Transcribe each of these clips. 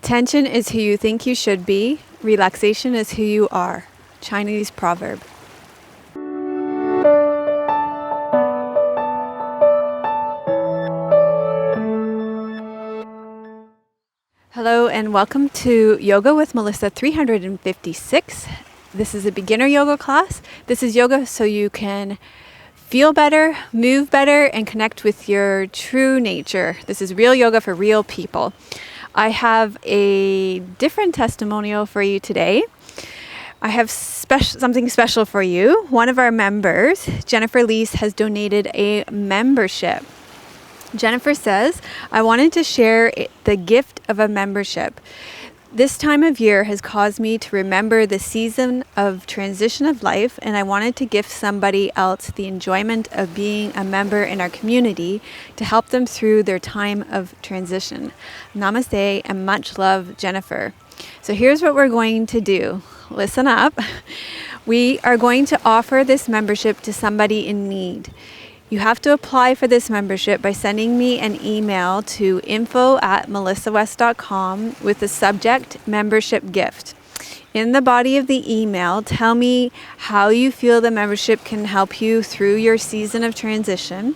Attention is who you think you should be. Relaxation is who you are. Chinese proverb. Hello and welcome to Yoga with Melissa 356. This is a beginner yoga class. This is yoga so you can feel better, move better, and connect with your true nature. This is real yoga for real people. I have a different testimonial for you today. I have something special for you. One of our members, Jennifer Lease, has donated a membership. Jennifer says, I wanted to share the gift of a membership. This time of year has caused me to remember the season of transition of life, and I wanted to gift somebody else the enjoyment of being a member in our community to help them through their time of transition. Namaste and much love, Jennifer. So here's what we're going to do. Listen up. We are going to offer this membership to somebody in need. You have to apply for this membership by sending me an email to info@melissawest.com with the subject membership gift. In the body of the email, tell me how you feel the membership can help you through your season of transition.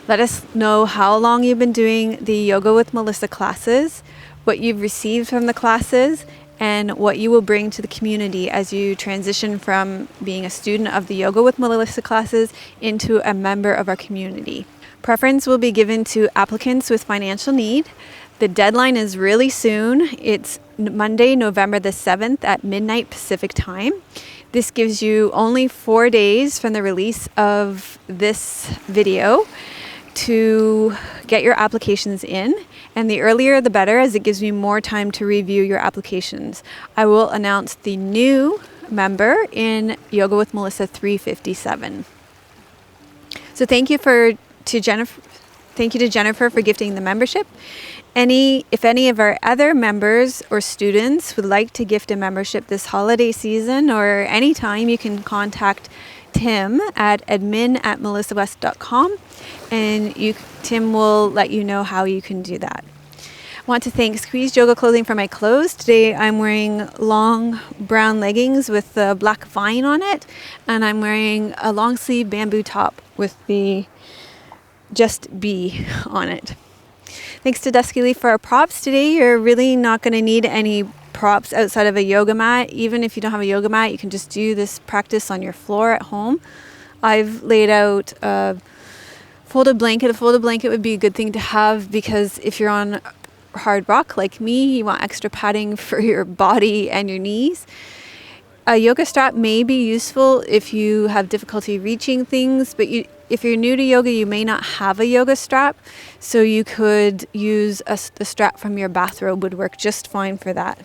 Let us know how long you've been doing the Yoga with Melissa classes, what you've received from the classes, and what you will bring to the community as you transition from being a student of the Yoga with Melissa classes into a member of our community. Preference will be given to applicants with financial need. The deadline is really soon. It's Monday, November the 7th at midnight Pacific time. This gives you only 4 days from the release of this video to get your applications in, and the earlier the better, as it gives me more time to review your applications. I will announce the new member in Yoga with Melissa 357. So thank you to Jennifer for gifting the membership. If any of our other members or students would like to gift a membership this holiday season or anytime, you can contact Tim at admin@melissawest.com, and Tim will let you know how you can do that. I want to thank Squeezed Yoga Clothing for my clothes. Today I'm wearing long brown leggings with the black vine on it, and I'm wearing a long sleeve bamboo top with the Just Be on it. Thanks to Dusky Leaf for our props today. You're really not going to need any props outside of a yoga mat. Even if you don't have a yoga mat, you can just do this practice on your floor at home. I've laid out a folded blanket. A folded blanket would be a good thing to have because if you're on hard rock like me, you want extra padding for your body and your knees. A yoga strap may be useful if you have difficulty reaching things, but if you're new to yoga, you may not have a yoga strap, so you could use the strap from your bathrobe would work just fine for that.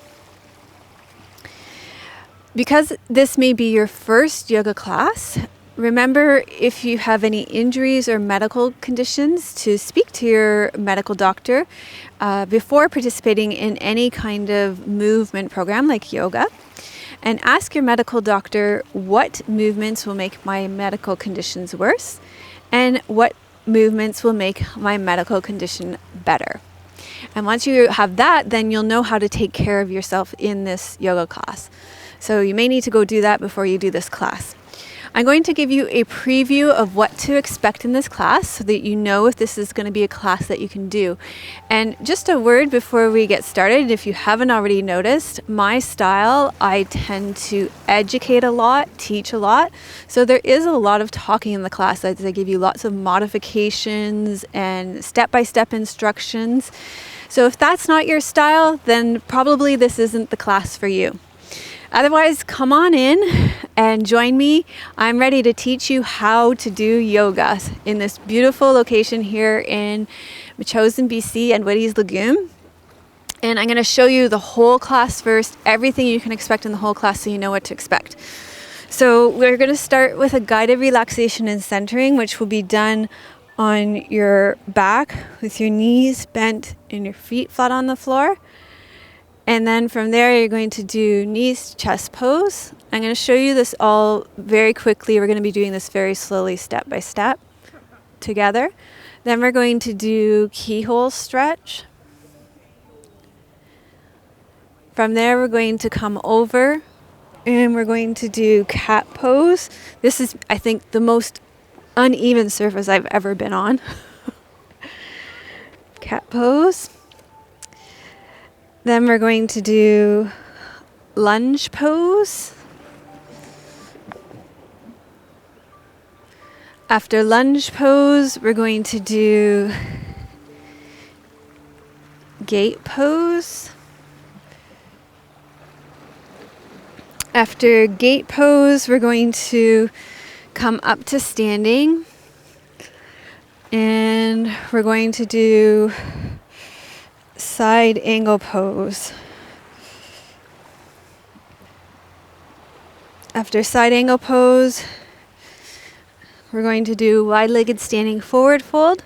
Because this may be your first yoga class, remember if you have any injuries or medical conditions to speak to your medical doctor before participating in any kind of movement program like yoga, and ask your medical doctor what movements will make my medical conditions worse and what movements will make my medical condition better. And once you have that, then you'll know how to take care of yourself in this yoga class. So you may need to go do that before you do this class. I'm going to give you a preview of what to expect in this class so that you know if this is going to be a class that you can do. And just a word before we get started, if you haven't already noticed, my style, I tend to educate a lot, teach a lot. So there is a lot of talking in the class as I give you lots of modifications and step-by-step instructions. So if that's not your style, then probably this isn't the class for you. Otherwise, come on in and join me. I'm ready to teach you how to do yoga in this beautiful location here in Mechosin, BC and Woody's Lagoon. And I'm going to show you the whole class first, everything you can expect in the whole class so you know what to expect. So we're going to start with a guided relaxation and centering, which will be done on your back with your knees bent and your feet flat on the floor. And then from there, you're going to do knees to chest pose. I'm going to show you this all very quickly. We're going to be doing this very slowly, step by step, together. Then we're going to do keyhole stretch. From there, we're going to come over and we're going to do cat pose. This is, I think, the most uneven surface I've ever been on. Cat pose. Then we're going to do lunge pose. After lunge pose, we're going to do gate pose. After gate pose, we're going to come up to standing. And we're going to do side angle pose. After side angle pose, we're going to do wide-legged standing forward fold.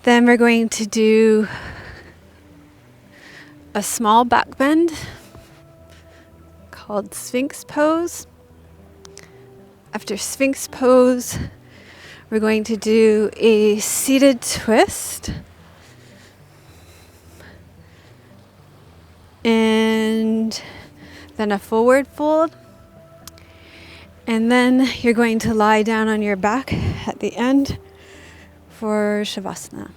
Then we're going to do a small back bend called Sphinx pose. After Sphinx pose, we're going to do a seated twist. And then a forward fold. And then you're going to lie down on your back at the end for Shavasana.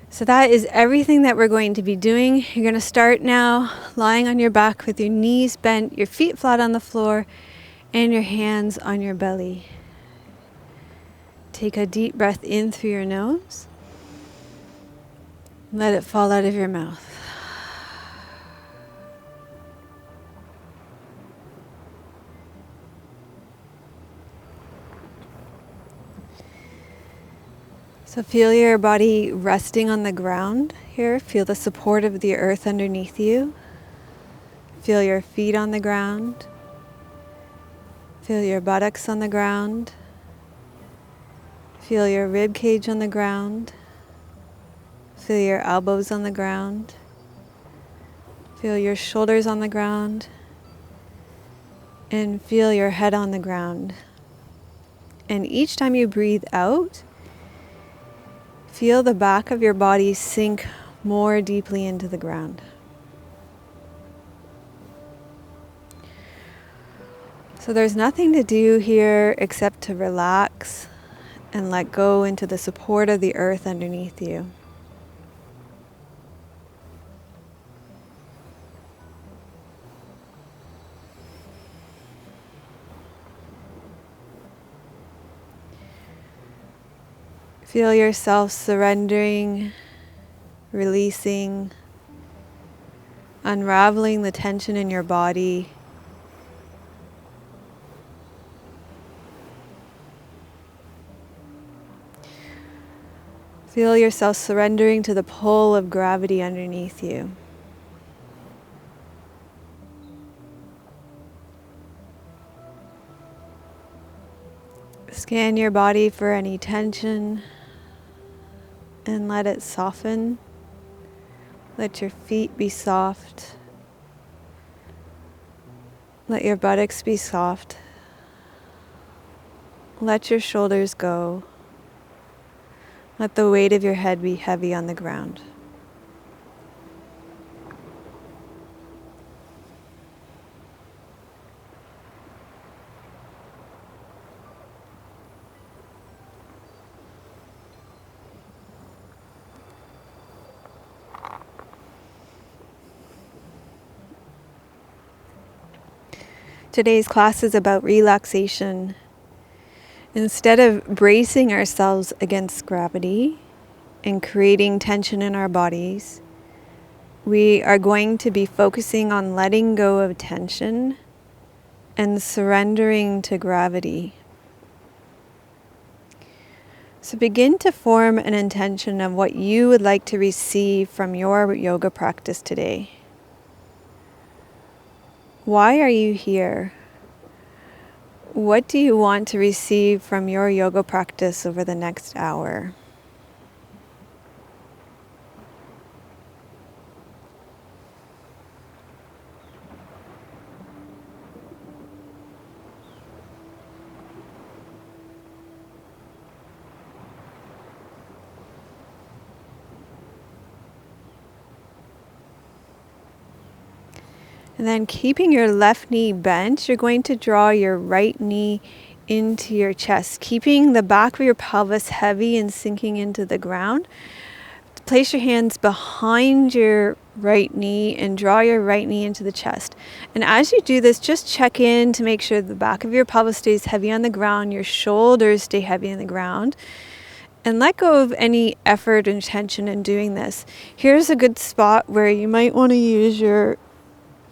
So that is everything that we're going to be doing. You're going to start now lying on your back with your knees bent, your feet flat on the floor, and your hands on your belly. Take a deep breath in through your nose. Let it fall out of your mouth. So feel your body resting on the ground here. Feel the support of the earth underneath you. Feel your feet on the ground. Feel your buttocks on the ground. Feel your rib cage on the ground. Feel your elbows on the ground. Feel your shoulders on the ground. And feel your head on the ground. And each time you breathe out, feel the back of your body sink more deeply into the ground. So there's nothing to do here except to relax and let go into the support of the earth underneath you. Feel yourself surrendering, releasing, unraveling the tension in your body. Feel yourself surrendering to the pull of gravity underneath you. Scan your body for any tension and let it soften. Let your feet be soft. Let your buttocks be soft. Let your shoulders go. Let the weight of your head be heavy on the ground. Today's class is about relaxation. Instead of bracing ourselves against gravity and creating tension in our bodies, we are going to be focusing on letting go of tension and surrendering to gravity. So begin to form an intention of what you would like to receive from your yoga practice today. Why are you here? What do you want to receive from your yoga practice over the next hour? And then keeping your left knee bent, you're going to draw your right knee into your chest, keeping the back of your pelvis heavy and sinking into the ground. Place your hands behind your right knee and draw your right knee into the chest. And as you do this, just check in to make sure the back of your pelvis stays heavy on the ground, your shoulders stay heavy on the ground, and let go of any effort and tension in doing this. Here's a good spot where you might want to use your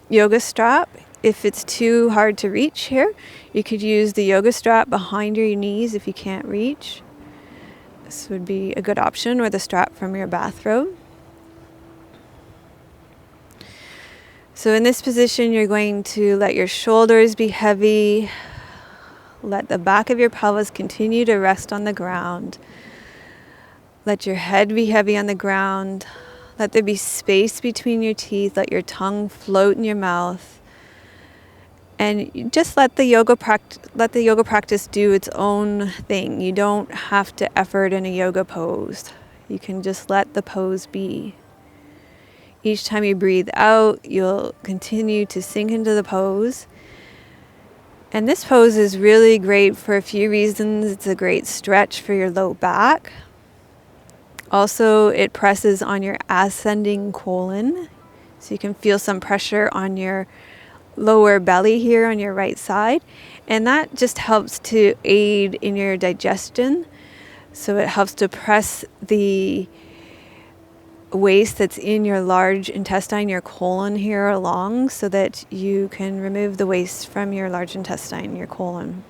yoga strap. If it's too hard to reach here, you could use the yoga strap behind your knees if you can't reach. This would be a good option, or the strap from your bathrobe. So in this position, you're going to let your shoulders be heavy. Let the back of your pelvis continue to rest on the ground. Let your head be heavy on the ground. Let there be space between your teeth. Let your tongue float in your mouth. And just let the yoga practice do its own thing. You don't have to effort in a yoga pose. You can just let the pose be. Each time you breathe out, you'll continue to sink into the pose. And this pose is really great for a few reasons. It's a great stretch for your low back. Also, it presses on your ascending colon, so you can feel some pressure on your lower belly here on your right side, and that just helps to aid in your digestion. So it helps to press the waste that's in your large intestine, your colon here along, so that you can remove the waste from your large intestine, your colon.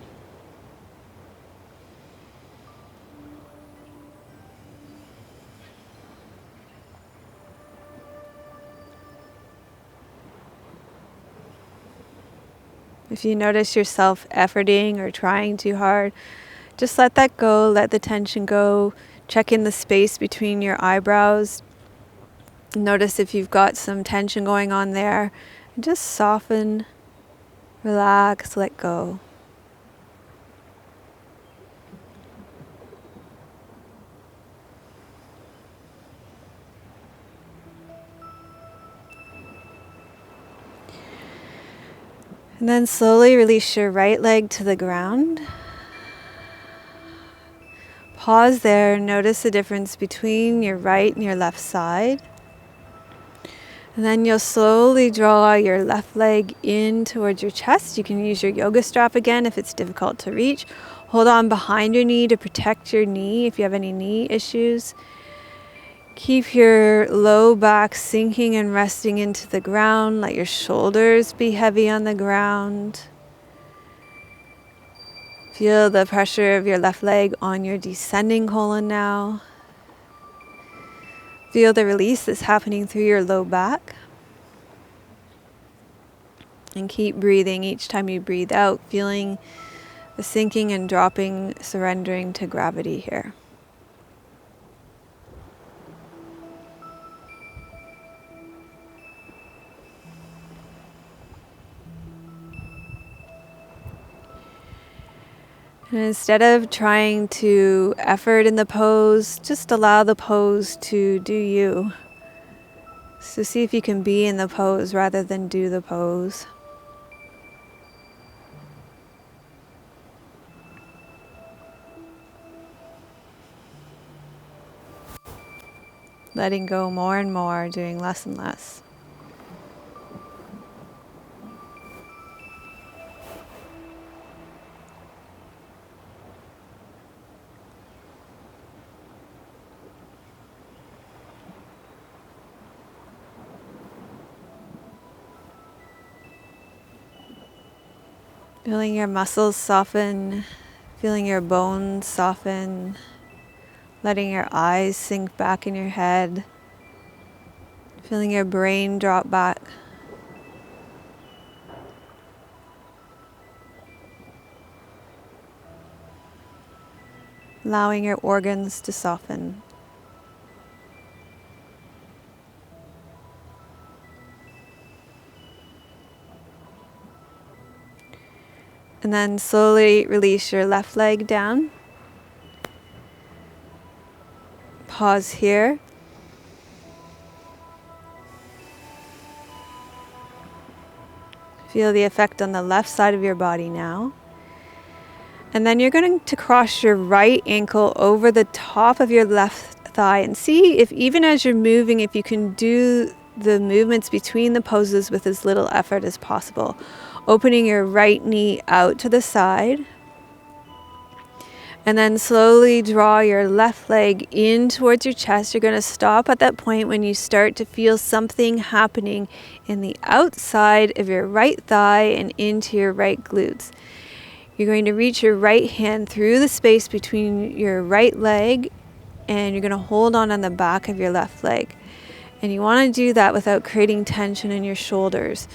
If you notice yourself efforting or trying too hard, just let that go, let the tension go. Check in the space between your eyebrows. Notice if you've got some tension going on there. And just soften, relax, let go. And then slowly release your right leg to the ground. Pause there, notice the difference between your right and your left side. And then you'll slowly draw your left leg in towards your chest. You can use your yoga strap again if it's difficult to reach. Hold on behind your knee to protect your knee if you have any knee issues. Keep your low back sinking and resting into the ground. Let your shoulders be heavy on the ground. Feel the pressure of your left leg on your descending colon now. Feel the release that's happening through your low back. And keep breathing each time you breathe out, feeling the sinking and dropping, surrendering to gravity here. And instead of trying to effort in the pose, just allow the pose to do you. So see if you can be in the pose rather than do the pose. Letting go more and more, doing less and less. Feeling your muscles soften, feeling your bones soften, letting your eyes sink back in your head, feeling your brain drop back. Allowing your organs to soften. And then slowly release your left leg down. Pause here. Feel the effect on the left side of your body now. And then you're going to cross your right ankle over the top of your left thigh and see if even as you're moving, if you can do the movements between the poses with as little effort as possible. Opening your right knee out to the side. And then slowly draw your left leg in towards your chest. You're going to stop at that point when you start to feel something happening in the outside of your right thigh and into your right glutes. You're going to reach your right hand through the space between your right leg, and you're going to hold on the back of your left leg. And you want to do that without creating tension in your shoulders.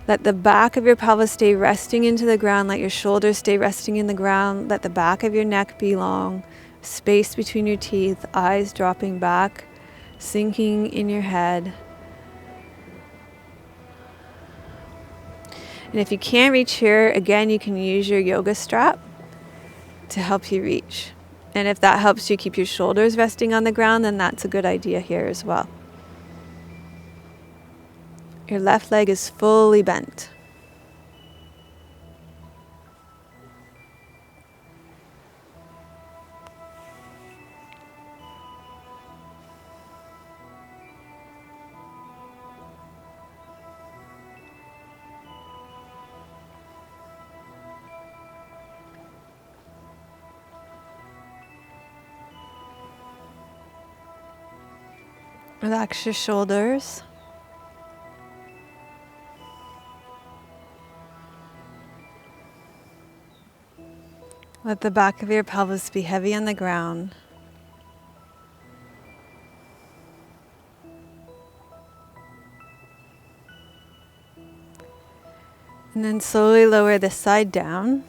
Let the back of your pelvis stay resting into the ground. Let your shoulders stay resting in the ground. Let the back of your neck be long. Space between your teeth, eyes dropping back, sinking in your head. And if you can't reach here, again, you can use your yoga strap to help you reach. And if that helps you keep your shoulders resting on the ground, then that's a good idea here as well. Your left leg is fully bent. Relax your shoulders. Let the back of your pelvis be heavy on the ground. And then slowly lower this side down.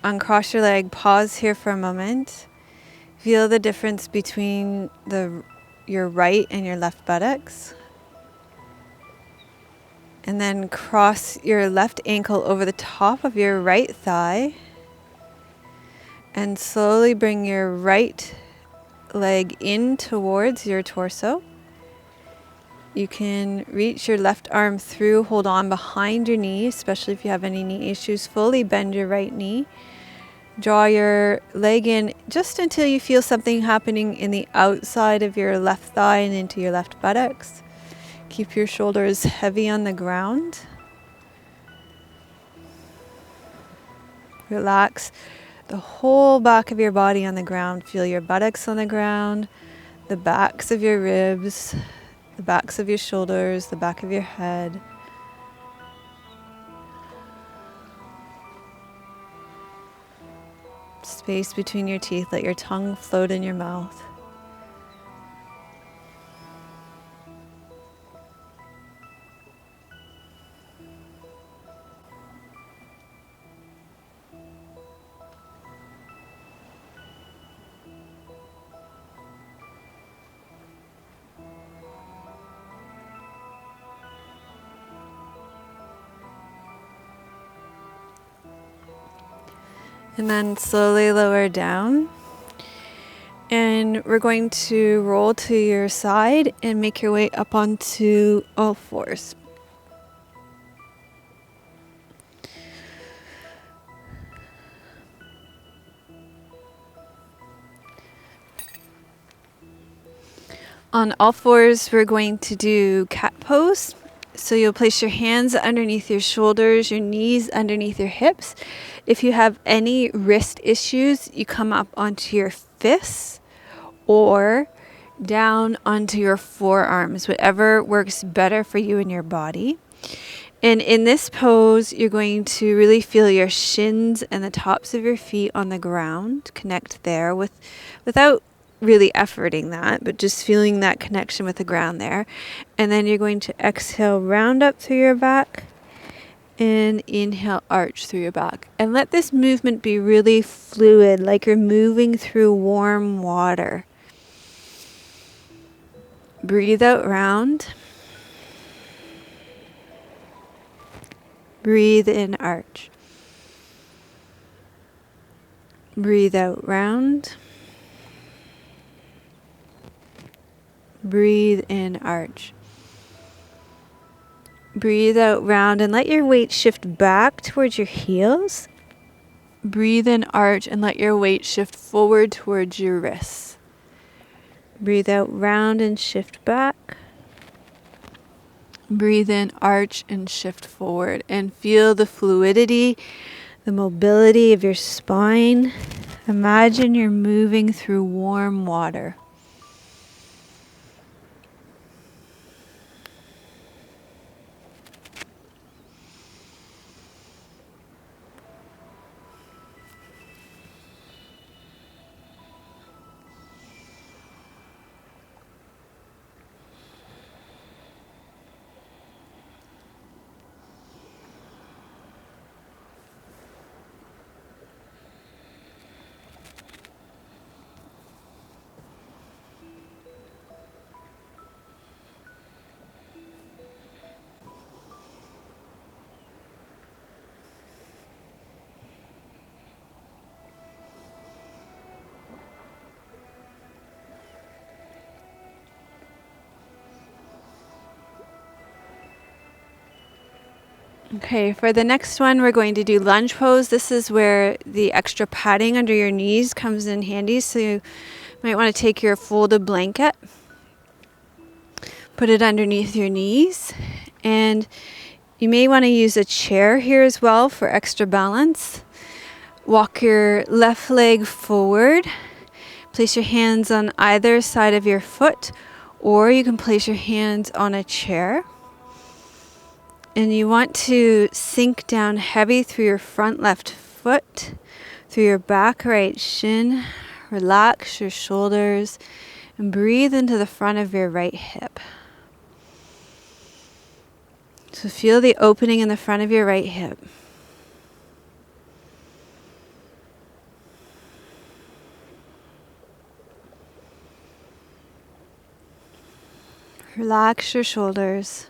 Uncross your leg, pause here for a moment. Feel the difference between your right and your left buttocks. And then cross your left ankle over the top of your right thigh. And slowly bring your right leg in towards your torso. You can reach your left arm through, hold on behind your knee, especially if you have any knee issues. Fully bend your right knee. Draw your leg in just until you feel something happening in the outside of your left thigh and into your left buttocks. Keep your shoulders heavy on the ground. Relax the whole back of your body on the ground. Feel your buttocks on the ground, the backs of your ribs, the backs of your shoulders, the back of your head. Space between your teeth. Let your tongue float in your mouth. And then slowly lower down. And we're going to roll to your side and make your way up onto all fours. On all fours, we're going to do cat pose. So you'll place your hands underneath your shoulders, your knees underneath your hips. If you have any wrist issues, you come up onto your fists or down onto your forearms, whatever works better for you and your body. And in this pose, you're going to really feel your shins and the tops of your feet on the ground. Connect there without really efforting that, but just feeling that connection with the ground there. And then you're going to exhale, round up through your back, and inhale, arch through your back. And let this movement be really fluid, like you're moving through warm water. Breathe out, round. Breathe in, arch. Breathe out, round. Breathe in, arch. Breathe out round and let your weight shift back towards your heels. Breathe in, arch, and let your weight shift forward towards your wrists. Breathe out round and shift back. Breathe in, arch, and shift forward. And feel the fluidity, the mobility of your spine. Imagine you're moving through warm water. Okay, for the next one, we're going to do lunge pose. This is where the extra padding under your knees comes in handy. So you might want to take your folded blanket, put it underneath your knees, and you may want to use a chair here as well for extra balance. Walk your left leg forward. Place your hands on either side of your foot, or you can place your hands on a chair. And you want to sink down heavy through your front left foot, through your back right shin. Relax your shoulders and breathe into the front of your right hip. So feel the opening in the front of your right hip. Relax your shoulders.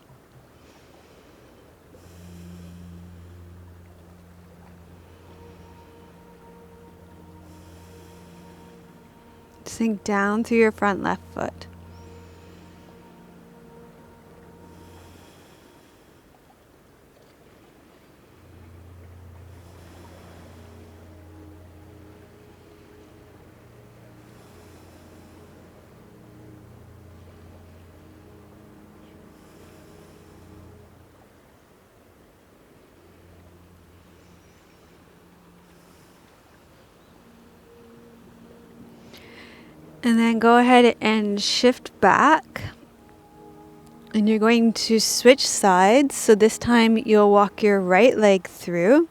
Sink down through your front left foot. And then go ahead and shift back. And you're going to switch sides. So this time you'll walk your right leg through.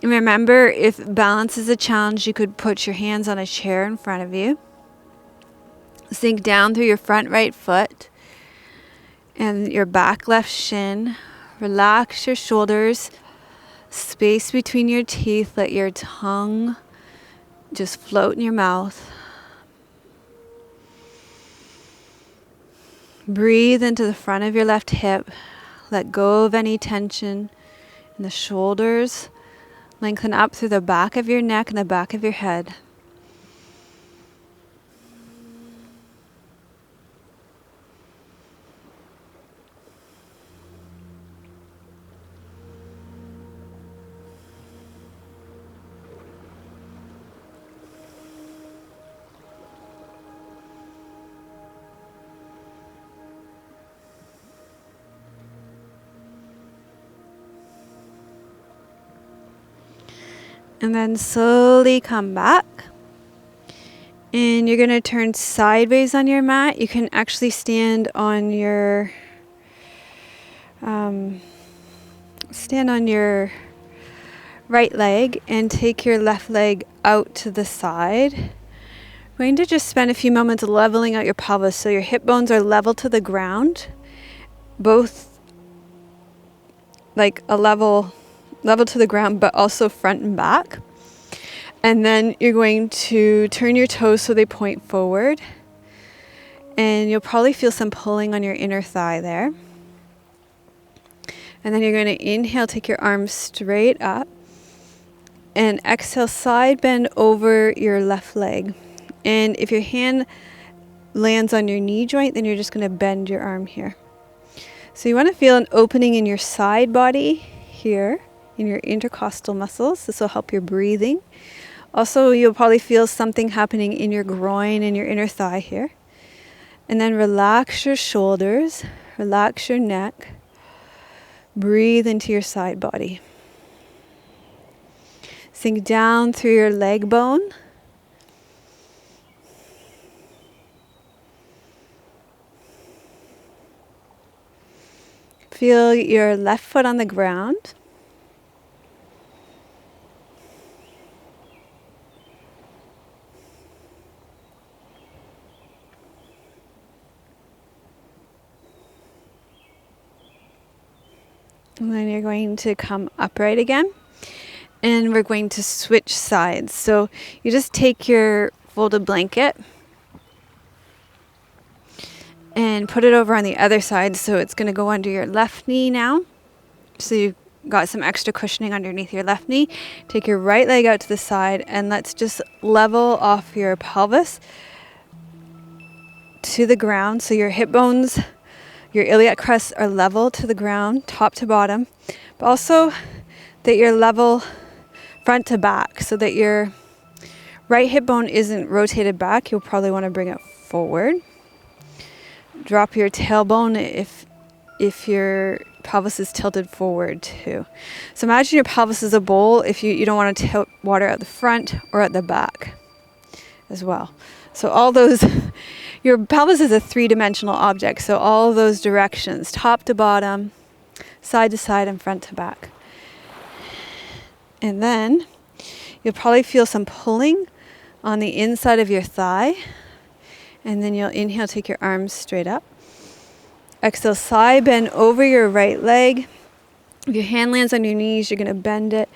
And remember, if balance is a challenge, you could put your hands on a chair in front of you. Sink down through your front right foot and your back left shin. Relax your shoulders. Space between your teeth. Let your tongue just float in your mouth. Breathe into the front of your left hip. Let go of any tension in the shoulders. Lengthen up through the back of your neck and the back of your head. And then slowly come back. And you're going to turn sideways on your mat. You can actually stand on your right leg and take your left leg out to the side. I'm going to just spend a few moments leveling out your pelvis so your hip bones are level to the ground, both like a level to the ground, but also front and back. And then you're going to turn your toes so they point forward. And you'll probably feel some pulling on your inner thigh there. And then you're going to inhale, take your arms straight up. And exhale, side bend over your left leg. And if your hand lands on your knee joint, then you're just going to bend your arm here. So you want to feel an opening in your side body here, in your intercostal muscles. This will help your breathing. Also, you'll probably feel something happening in your groin and your inner thigh here. And then relax your shoulders, relax your neck. Breathe into your side body. Sink down through your leg bone. Feel your left foot on the ground. And then you're going to come upright again. And we're going to switch sides. So you just take your folded blanket and put it over on the other side. So it's going to go under your left knee now. So you've got some extra cushioning underneath your left knee. Take your right leg out to the side and let's just level off your pelvis to the ground. So your hip bones, your iliac crests are level to the ground, top to bottom, but also that you're level front to back so that your right hip bone isn't rotated back. You'll probably want to bring it forward. Drop your tailbone if your pelvis is tilted forward too. So imagine your pelvis is a bowl if you don't want to tilt water at the front or at the back as well. So all those, your pelvis is a three-dimensional object. So all those directions, top to bottom, side to side, and front to back. And then you'll probably feel some pulling on the inside of your thigh. And then you'll inhale, take your arms straight up. Exhale, side bend over your right leg. If your hand lands on your knees, you're going to bend it.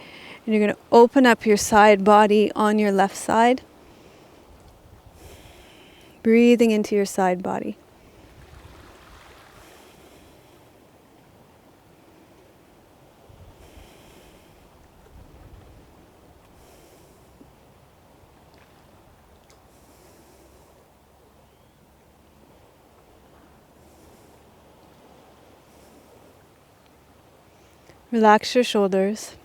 And you're going to open up your side body on your left side. Breathing into your side body. Relax your shoulders.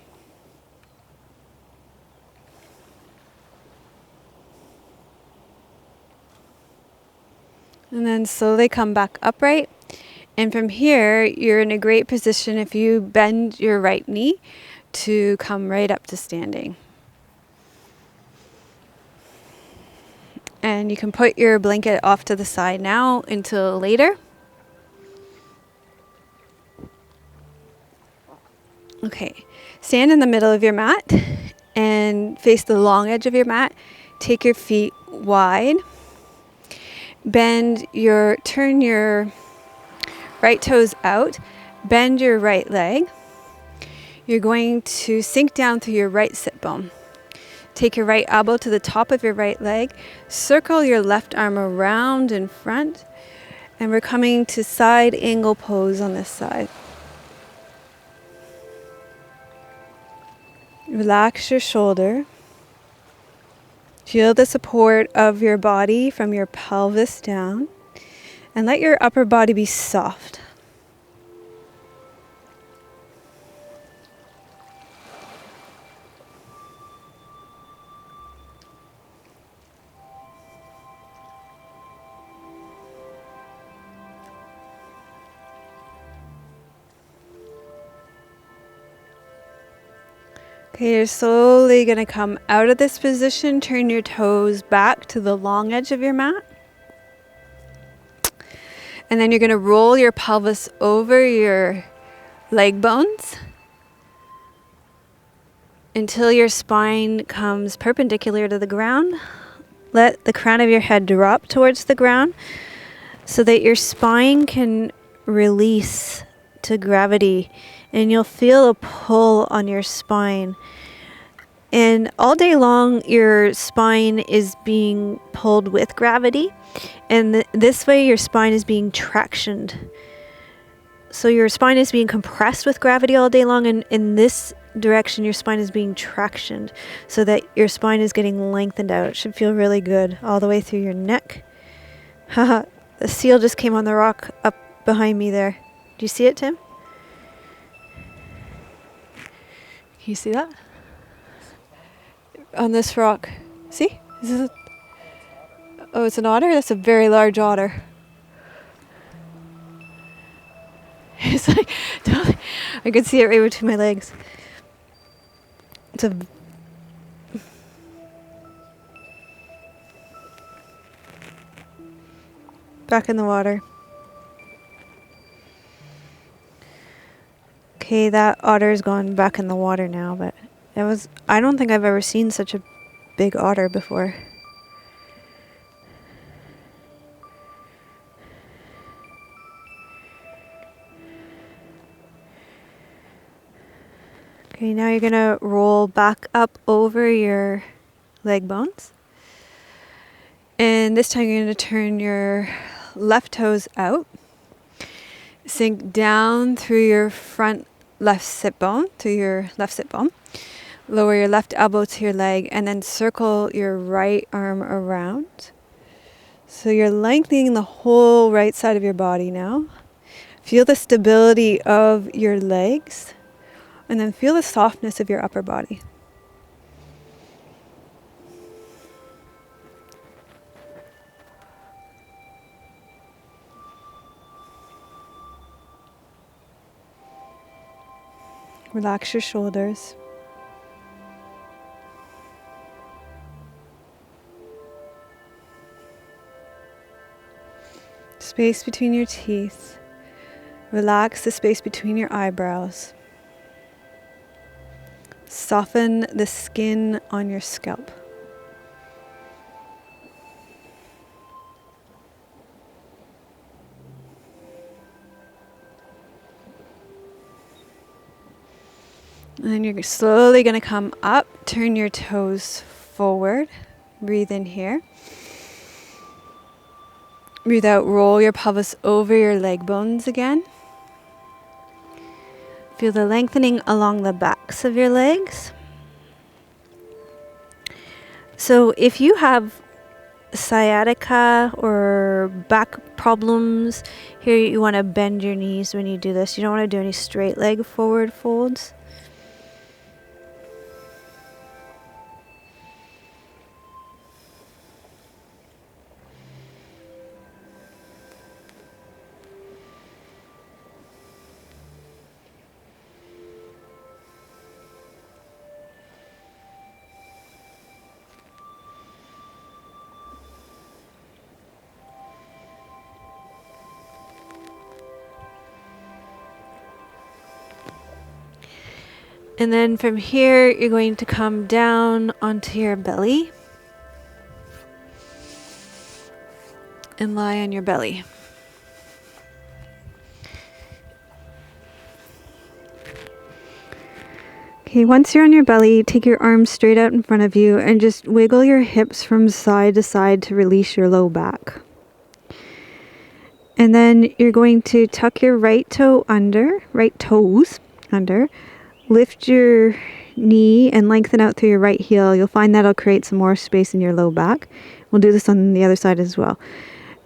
And then slowly come back upright. And from here, you're in a great position if you bend your right knee to come right up to standing. And you can put your blanket off to the side now until later. Okay, stand in the middle of your mat and face the long edge of your mat. Take your feet wide. Turn your right toes out. Bend your right leg. You're going to sink down through your right sit bone. Take your right elbow to the top of your right leg. Circle your left arm around in front. And we're coming to side angle pose on this side. Relax your shoulder. Feel the support of your body from your pelvis down. And let your upper body be soft. Okay, you're slowly going to come out of this position. Turn your toes back to the long edge of your mat. And then you're going to roll your pelvis over your leg bones until your spine comes perpendicular to the ground. Let the crown of your head drop towards the ground so that your spine can release to gravity. And you'll feel a pull on your spine. And all day long, your spine is being pulled with gravity. And this way, your spine is being tractioned. So your spine is being compressed with gravity all day long. And in this direction, your spine is being tractioned so that your spine is getting lengthened out. It should feel really good all the way through your neck, Haha, the seal just came on the rock up behind me there. Do you see it, Tim? Can you see that? On this rock. See? Oh, it's an otter? That's a very large otter. It's like, totally, I could see it right between my legs. It's a... Back in the water. Okay, that otter's gone back in the water now, but I don't think I've ever seen such a big otter before. Okay, now you're gonna roll back up over your leg bones. And this time you're gonna turn your left toes out. Sink down through your front left sit bone, Lower your left elbow to your leg, and then circle your right arm around. So you're lengthening the whole right side of your body now. Feel the stability of your legs, and then feel the softness of your upper body. Relax your shoulders. Space between your teeth. Relax the space between your eyebrows. Soften the skin on your scalp. And then you're slowly going to come up, turn your toes forward. Breathe in here. Breathe out, roll your pelvis over your leg bones again. Feel the lengthening along the backs of your legs. So if you have sciatica or back problems, here you want to bend your knees when you do this. You don't want to do any straight leg forward folds. And then from here, you're going to come down onto your belly and lie on your belly. Okay, once you're on your belly, take your arms straight out in front of you and just wiggle your hips from side to side to release your low back. And then you're going to tuck your right toes under. Lift your knee and lengthen out through your right heel. You'll find that'll create some more space in your low back. We'll do this on the other side as well.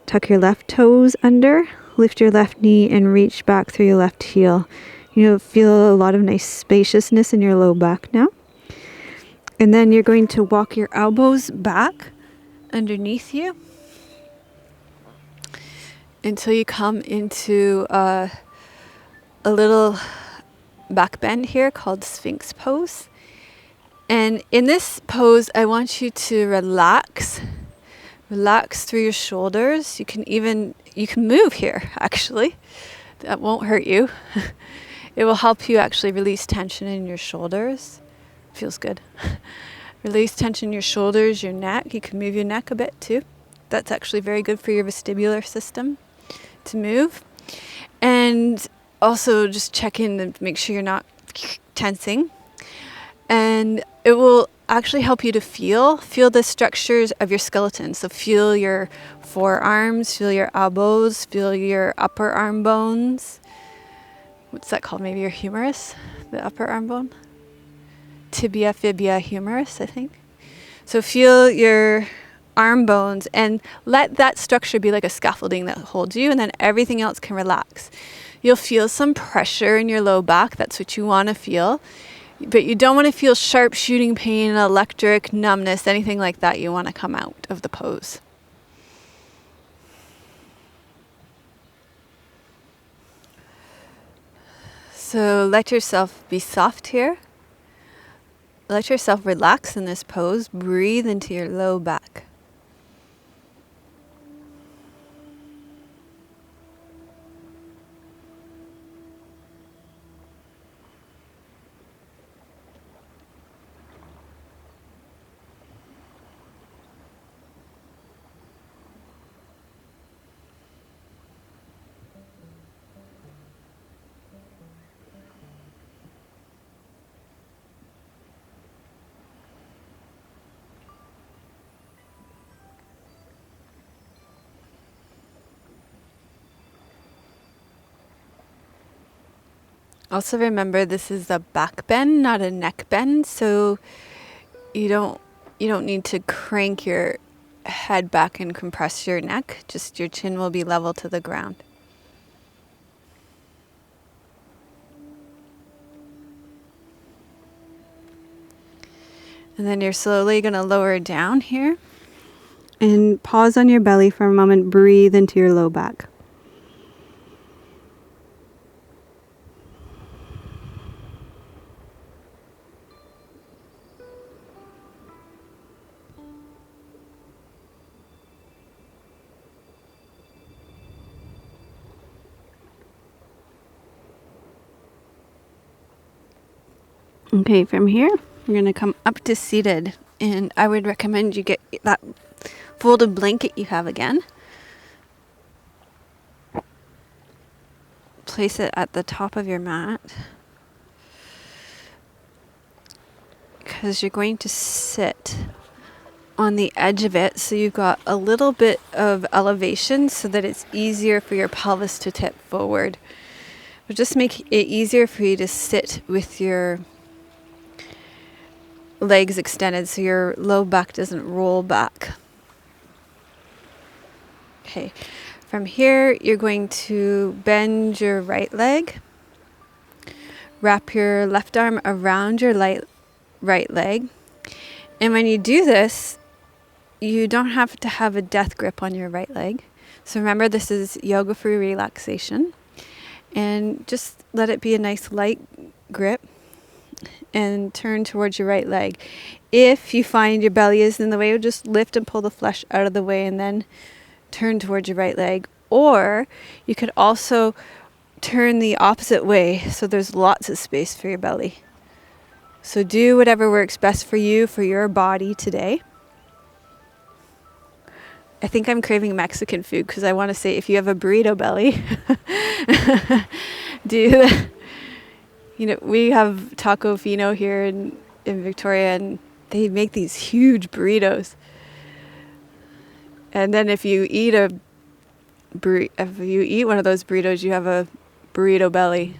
Tuck your left toes under, lift your left knee and reach back through your left heel. You'll feel a lot of nice spaciousness in your low back now. And then you're going to walk your elbows back underneath you until you come into a little back bend here called Sphinx pose. And in this pose, I want you to relax through your shoulders. You can move here, actually. That won't hurt you. It will help you actually release tension in your shoulders. Feels good. Release tension in your shoulders, your neck. You can move your neck a bit too. That's actually very good for your vestibular system to move. And also just check in and make sure you're not tensing. And it will actually help you to feel the structures of your skeleton. So feel your forearms, feel your elbows, feel your upper arm bones. What's that called? Maybe your humerus, the upper arm bone? Tibia, fibia, humerus, I think. So feel your arm bones, and let that structure be like a scaffolding that holds you, and then everything else can relax. You'll feel some pressure in your low back. That's what you want to feel. But you don't want to feel sharp shooting pain, electric numbness, anything like that. You want to come out of the pose. So let yourself be soft here. Let yourself relax in this pose. Breathe into your low back. Also remember, this is a back bend, not a neck bend, so you don't need to crank your head back and compress your neck. Just your chin will be level to the ground. And then you're slowly going to lower down here and pause on your belly for a moment. Breathe into your low back. Okay, from here, we're going to come up to seated. And I would recommend you get that folded blanket you have again. Place it at the top of your mat. Because you're going to sit on the edge of it, so you've got a little bit of elevation so that it's easier for your pelvis to tip forward. It'll just make it easier for you to sit with your legs extended so your low back doesn't roll back. Okay, from here you're going to bend your right leg, wrap your left arm around your right leg, and when you do this, you don't have to have a death grip on your right leg. So remember, this is yoga for relaxation, and just let it be a nice light grip and turn towards your right leg. If you find your belly is in the way, just lift and pull the flesh out of the way and then turn towards your right leg. Or you could also turn the opposite way, so there's lots of space for your belly. So do whatever works best for you, for your body today. I think I'm craving Mexican food because I want to say, if you have a burrito belly, do that. You know, we have Taco Fino here in Victoria, and they make these huge burritos. And then if you eat one of those burritos, you have a burrito belly.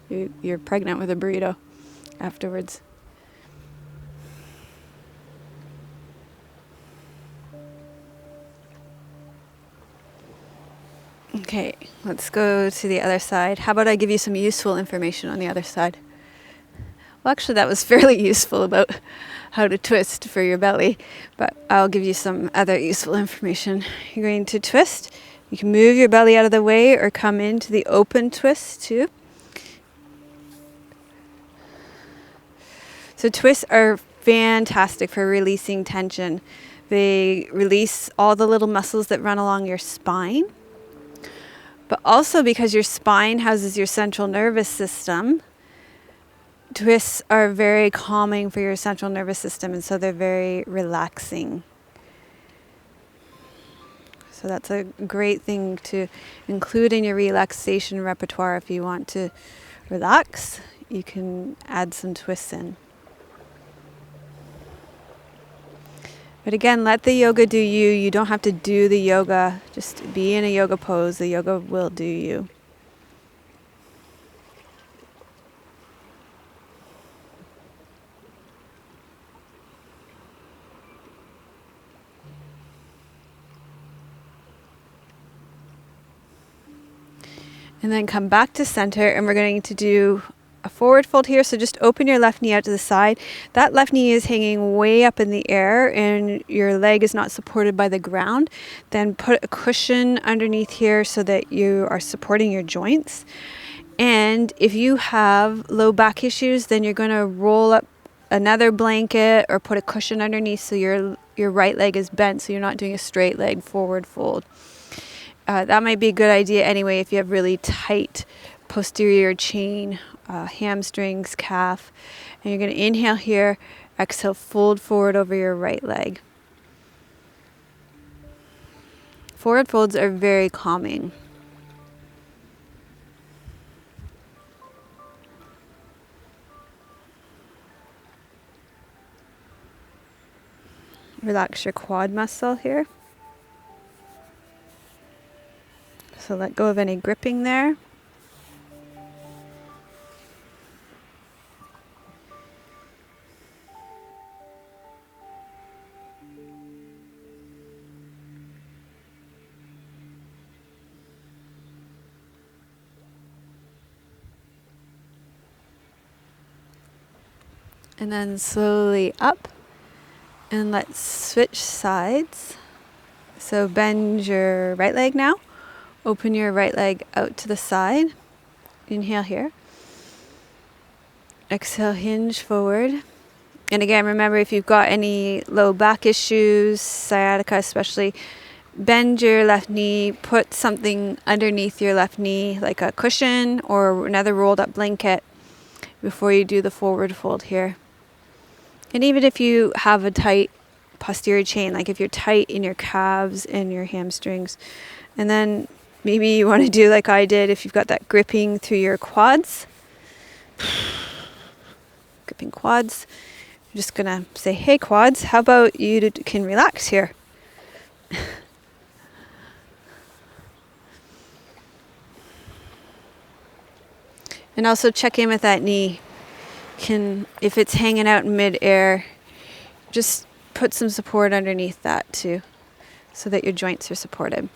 You're pregnant with a burrito afterwards. Okay, let's go to the other side. How about I give you some useful information on the other side? Well, actually, that was fairly useful about how to twist for your belly, but I'll give you some other useful information. You're going to twist. You can move your belly out of the way or come into the open twist too. So twists are fantastic for releasing tension. They release all the little muscles that run along your spine. But also, because your spine houses your central nervous system, twists are very calming for your central nervous system, and so they're very relaxing. So that's a great thing to include in your relaxation repertoire. If you want to relax, you can add some twists in. But again, let the yoga do you. You don't have to do the yoga. Just be in a yoga pose. The yoga will do you. And then come back to center, and we're going to do a forward fold here. So just open your left knee out to the side. That left knee is hanging way up in the air and your leg is not supported by the ground. Then put a cushion underneath here so that you are supporting your joints. And if you have low back issues, then you're going to roll up another blanket or put a cushion underneath so your right leg is bent, so you're not doing a straight leg forward fold. That might be a good idea anyway if you have really tight posterior chain, hamstrings, calf. And you're going to inhale here, exhale, fold forward over your right leg. Forward folds are very calming. Relax your quad muscle here. So let go of any gripping there. And then slowly up, and let's switch sides. So bend your right leg now. Open your right leg out to the side. Inhale here. Exhale, hinge forward. And again, remember, if you've got any low back issues, sciatica especially, bend your left knee, put something underneath your left knee, like a cushion or another rolled up blanket before you do the forward fold here. And even if you have a tight posterior chain, like if you're tight in your calves and your hamstrings, and then maybe you want to do like I did if you've got that gripping through your quads, gripping quads, I'm just going to say, hey quads, how about you can relax here? And also check in with that knee. If it's hanging out in mid-air, just put some support underneath that too, so that your joints are supported.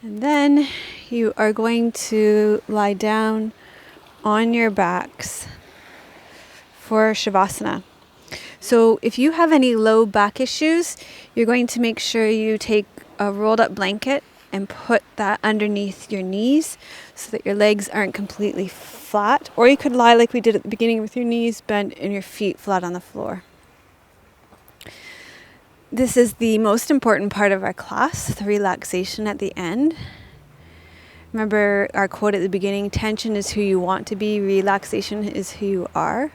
And then you are going to lie down on your backs for Shavasana. So if you have any low back issues, you're going to make sure you take a rolled up blanket and put that underneath your knees so that your legs aren't completely flat. Or you could lie like we did at the beginning with your knees bent and your feet flat on the floor. This is the most important part of our class, the relaxation at the end. Remember our quote at the beginning, tension is who you want to be, relaxation is who you are.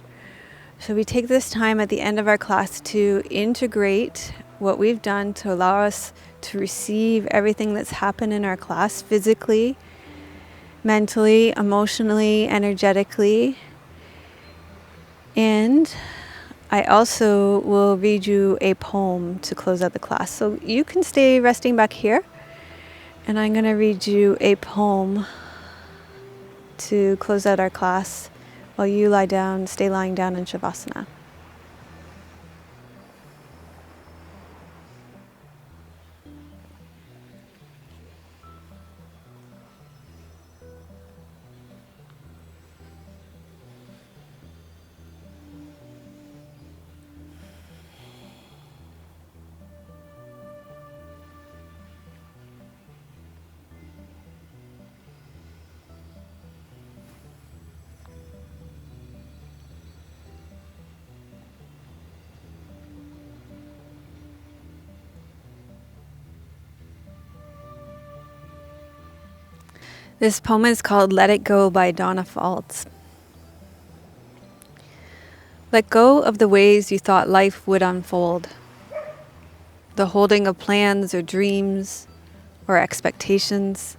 So we take this time at the end of our class to integrate what we've done to allow us to receive everything that's happened in our class physically, mentally, emotionally, energetically. And I also will read you a poem to close out the class. So you can stay resting back here. And I'm going to read you a poem to close out our class while you stay lying down in Shavasana. This poem is called Let It Go by Donna Faltz. Let go of the ways you thought life would unfold. The holding of plans or dreams or expectations.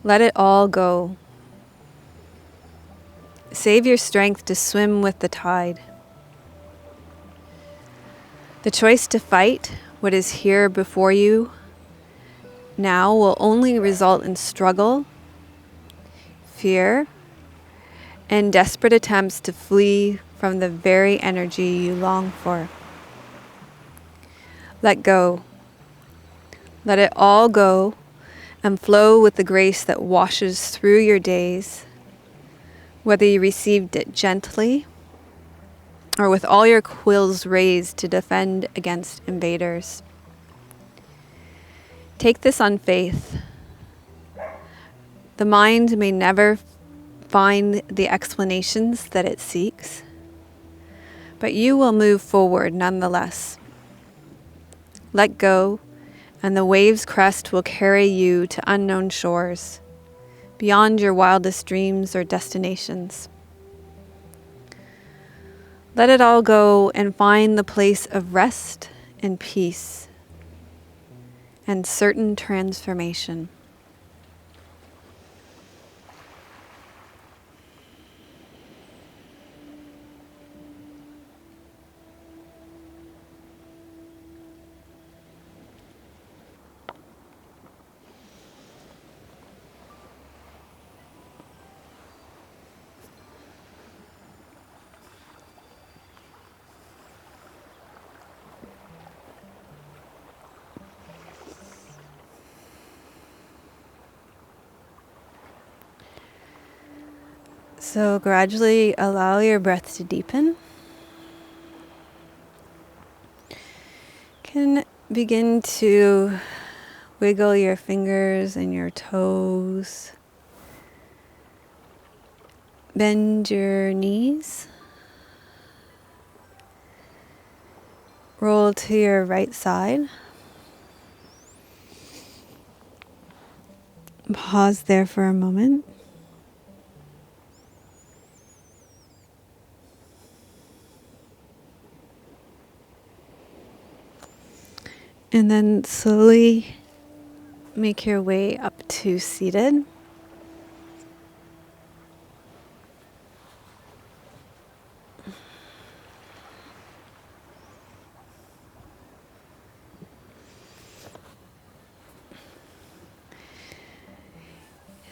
Let it all go. Save your strength to swim with the tide. The choice to fight what is here before you now will only result in struggle, fear, and desperate attempts to flee from the very energy you long for. Let go. Let it all go and flow with the grace that washes through your days, whether you received it gently or with all your quills raised to defend against invaders. Take this on faith. The mind may never find the explanations that it seeks, but you will move forward nonetheless. Let go, and the wave's crest will carry you to unknown shores, beyond your wildest dreams or destinations. Let it all go and find the place of rest and peace and certain transformation. So gradually allow your breath to deepen. Can begin to wiggle your fingers and your toes. Bend your knees. Roll to your right side. Pause there for a moment. And then slowly make your way up to seated.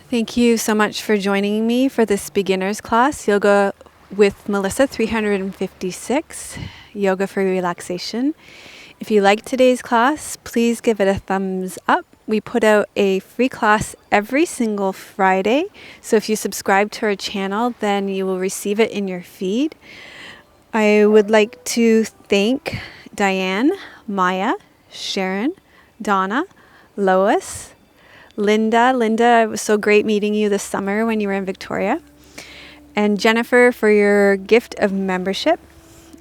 Thank you so much for joining me for this beginner's class, Yoga with Melissa 356, Yoga for Relaxation. If you liked today's class, please give it a thumbs up. We put out a free class every single Friday. So if you subscribe to our channel, then you will receive it in your feed. I would like to thank Diane, Maya, Sharon, Donna, Lois, Linda. Linda, it was so great meeting you this summer when you were in Victoria. And Jennifer for your gift of membership.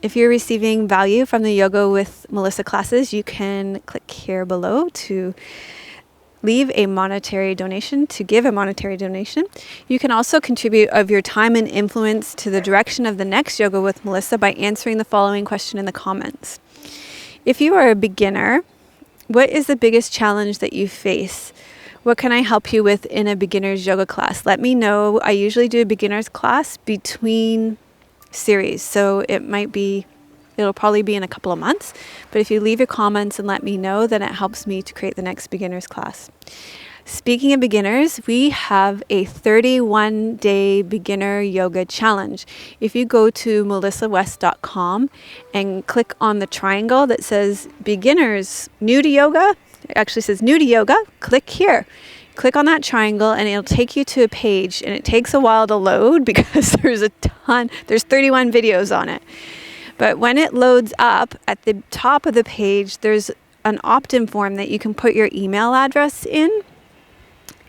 If you're receiving value from the Yoga with Melissa classes, you can click here below to leave a monetary donation, to give a monetary donation. You can also contribute of your time and influence to the direction of the next Yoga with Melissa by answering the following question in the comments. If you are a beginner, what is the biggest challenge that you face? What can I help you with in a beginner's yoga class? Let me know. I usually do a beginner's class between series, so it'll probably be in a couple of months, but if you leave your comments and let me know, then it helps me to create the next beginner's class. Speaking of beginners, we have a 31-day beginner yoga challenge. If you go to melissawest.com and click on the triangle that says beginners new to yoga, it actually says new to yoga, click here. Click on that triangle and it'll take you to a page, and it takes a while to load because there's 31 videos on it. But when it loads up, at the top of the page, there's an opt-in form that you can put your email address in.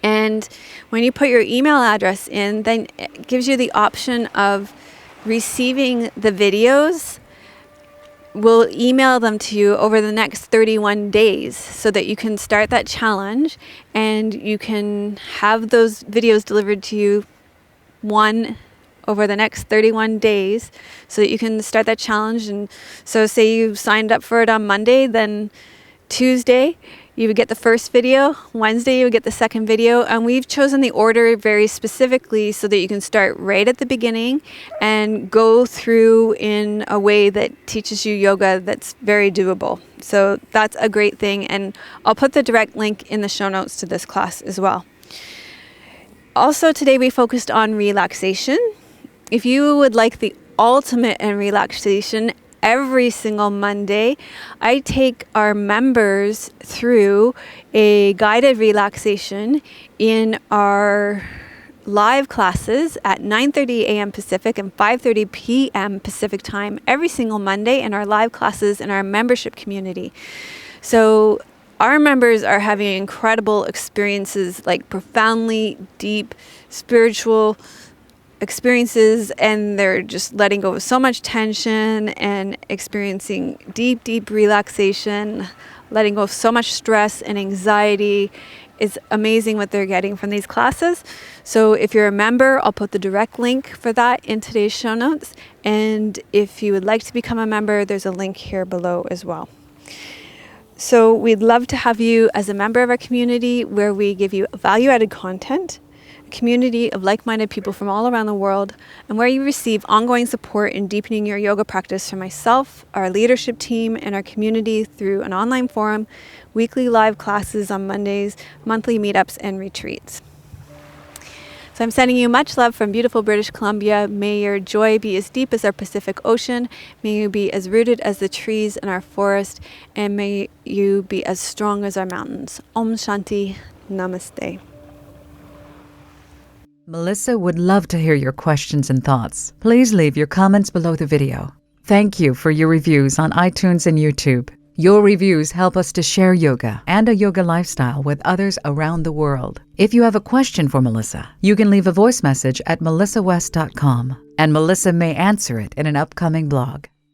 And when you put your email address in, then it gives you the option of receiving the videos. We'll email them to you over the next 31 days so that you can start that challenge and you can have those videos delivered to you over the next 31 days so that you can start that challenge. And so say you signed up for it on Monday, then Tuesday you would get the first video. Wednesday, you would get the second video. And we've chosen the order very specifically so that you can start right at the beginning and go through in a way that teaches you yoga that's very doable. So that's a great thing. And I'll put the direct link in the show notes to this class as well. Also, today we focused on relaxation. If you would like the ultimate in relaxation, every single Monday, I take our members through a guided relaxation in our live classes at 9:30 a.m. Pacific and 5:30 p.m. Pacific time every single Monday in our live classes in our membership community. So our members are having incredible experiences, like profoundly deep spiritual experiences, and they're just letting go of so much tension and experiencing deep, deep relaxation, letting go of so much stress and anxiety. It's amazing what they're getting from these classes. So if you're a member, I'll put the direct link for that in today's show notes. And if you would like to become a member, there's a link here below as well. So we'd love to have you as a member of our community, where we give you value-added content, community of like-minded people from all around the world, and where you receive ongoing support in deepening your yoga practice from myself, our leadership team, and our community through an online forum, weekly live classes on Mondays, monthly meetups, and retreats. So I'm sending you much love from beautiful British Columbia. May your joy be as deep as our Pacific Ocean. May you be as rooted as the trees in our forest, and may you be as strong as our mountains. Om Shanti. Namaste. Melissa would love to hear your questions and thoughts. Please leave your comments below the video. Thank you for your reviews on iTunes and YouTube. Your reviews help us to share yoga and a yoga lifestyle with others around the world. If you have a question for Melissa, you can leave a voice message at melissawest.com, and Melissa may answer it in an upcoming blog.